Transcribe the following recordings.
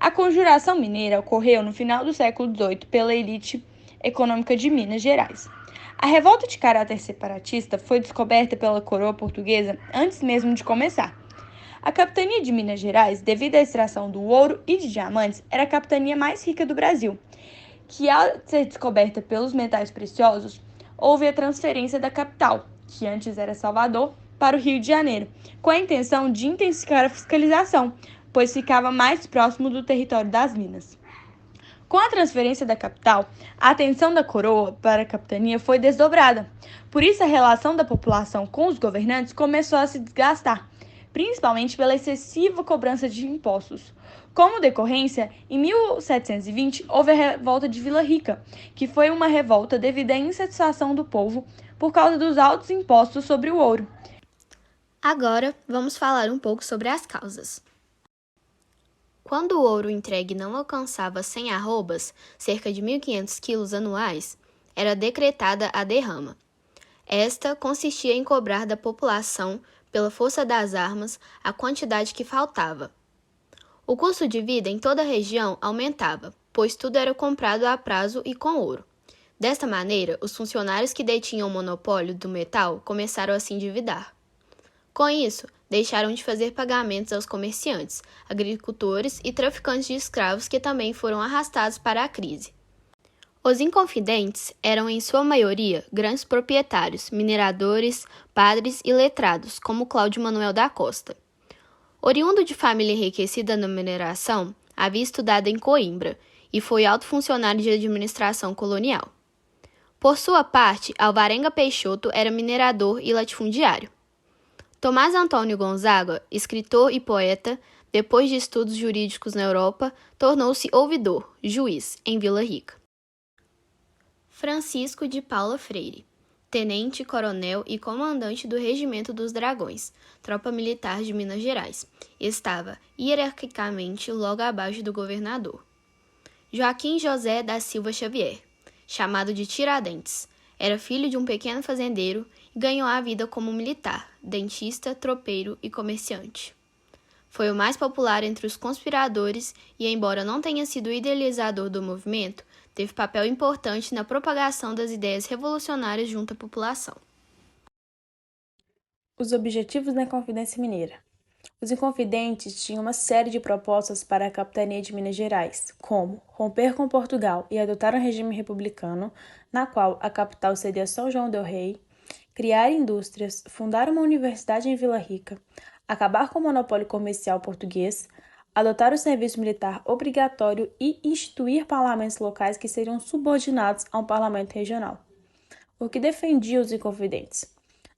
A Conjuração Mineira ocorreu no final do século XVIII pela elite econômica de Minas Gerais. A revolta de caráter separatista foi descoberta pela coroa portuguesa antes mesmo de começar. A capitania de Minas Gerais, devido à extração do ouro e de diamantes, era a capitania mais rica do Brasil, que ao ser descoberta pelos metais preciosos, houve a transferência da capital, que antes era Salvador, para o Rio de Janeiro, com a intenção de intensificar a fiscalização, pois ficava mais próximo do território das minas. Com a transferência da capital, a atenção da coroa para a capitania foi desdobrada. Por isso, a relação da população com os governantes começou a se desgastar, principalmente pela excessiva cobrança de impostos. Como decorrência, em 1720 houve a revolta de Vila Rica, que foi uma revolta devido à insatisfação do povo por causa dos altos impostos sobre o ouro. Agora, vamos falar um pouco sobre as causas. Quando o ouro entregue não alcançava 100 arrobas, cerca de 1.500 quilos anuais, era decretada a derrama. Esta consistia em cobrar da população, pela força das armas, a quantidade que faltava. O custo de vida em toda a região aumentava, pois tudo era comprado a prazo e com ouro. Desta maneira, os funcionários que detinham o monopólio do metal começaram a se endividar. Com isso, deixaram de fazer pagamentos aos comerciantes, agricultores e traficantes de escravos que também foram arrastados para a crise. Os inconfidentes eram, em sua maioria, grandes proprietários, mineradores, padres e letrados, como Cláudio Manuel da Costa. Oriundo de família enriquecida na mineração, havia estudado em Coimbra e foi alto funcionário de administração colonial. Por sua parte, Alvarenga Peixoto era minerador e latifundiário. Tomás Antônio Gonzaga, escritor e poeta, depois de estudos jurídicos na Europa, tornou-se ouvidor, juiz, em Vila Rica. Francisco de Paula Freire, tenente-coronel e comandante do Regimento dos Dragões, tropa militar de Minas Gerais, estava, hierarquicamente, logo abaixo do governador. Joaquim José da Silva Xavier, chamado de Tiradentes, era filho de um pequeno fazendeiro e ganhou a vida como militar, dentista, tropeiro e comerciante. Foi o mais popular entre os conspiradores e, embora não tenha sido o idealizador do movimento, teve papel importante na propagação das ideias revolucionárias junto à população. Os objetivos da Inconfidência Mineira. Os Inconfidentes tinham uma série de propostas para a capitania de Minas Gerais, como romper com Portugal e adotar um regime republicano, na qual a capital seria São João del Rei, criar indústrias, fundar uma universidade em Vila Rica, acabar com o monopólio comercial português, adotar o serviço militar obrigatório e instituir parlamentos locais que seriam subordinados a um parlamento regional. O que defendia os Inconfidentes?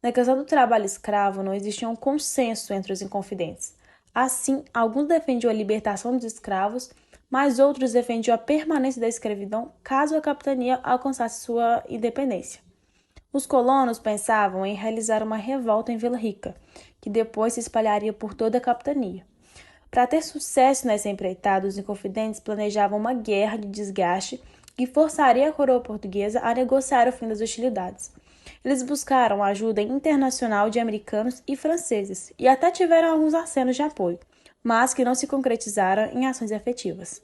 Na questão do trabalho escravo, não existia um consenso entre os Inconfidentes. Assim, alguns defendiam a libertação dos escravos, mas outros defendiam a permanência da escravidão caso a capitania alcançasse sua independência. Os colonos pensavam em realizar uma revolta em Vila Rica, que depois se espalharia por toda a capitania. Para ter sucesso nessa empreitada, os Inconfidentes planejavam uma guerra de desgaste que forçaria a coroa portuguesa a negociar o fim das hostilidades. Eles buscaram a ajuda internacional de americanos e franceses e até tiveram alguns acenos de apoio, mas que não se concretizaram em ações efetivas.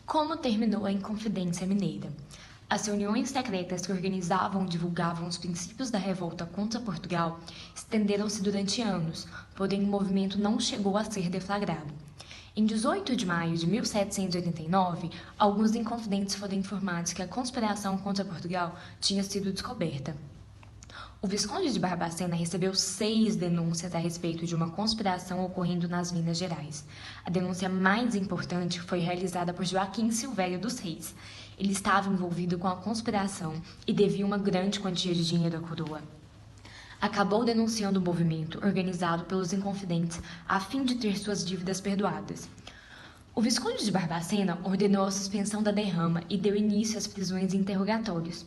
Como terminou a Inconfidência Mineira? As reuniões secretas que organizavam e divulgavam os princípios da revolta contra Portugal estenderam-se durante anos, porém o movimento não chegou a ser deflagrado. Em 18 de maio de 1789, alguns inconfidentes foram informados que a conspiração contra Portugal tinha sido descoberta. O Visconde de Barbacena recebeu 6 denúncias a respeito de uma conspiração ocorrendo nas Minas Gerais. A denúncia mais importante foi realizada por Joaquim Silvério dos Reis. Ele estava envolvido com a conspiração e devia uma grande quantia de dinheiro à coroa. Acabou denunciando o movimento organizado pelos Inconfidentes a fim de ter suas dívidas perdoadas. O Visconde de Barbacena ordenou a suspensão da derrama e deu início às prisões e interrogatórios.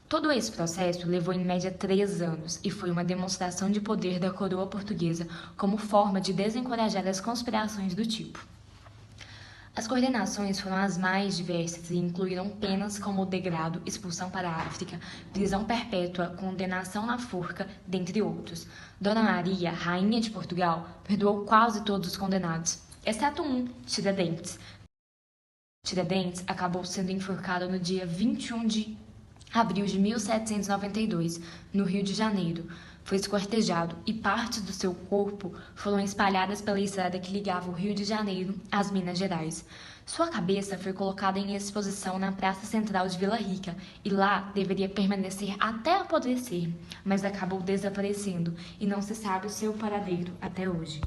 Todo esse processo levou em média 3 anos e foi uma demonstração de poder da coroa portuguesa como forma de desencorajar as conspirações do tipo. As coordenações foram as mais diversas e incluíram penas como o degrado, expulsão para a África, prisão perpétua, condenação na forca, dentre outros. Dona Maria, rainha de Portugal, perdoou quase todos os condenados. exceto um, Tiradentes. Tiradentes acabou sendo enforcado no dia 21 de abril de 1792, no Rio de Janeiro. Foi esquartejado e partes do seu corpo foram espalhadas pela estrada que ligava o Rio de Janeiro às Minas Gerais. Sua cabeça foi colocada em exposição na Praça Central de Vila Rica e lá deveria permanecer até apodrecer, mas acabou desaparecendo e não se sabe o seu paradeiro até hoje.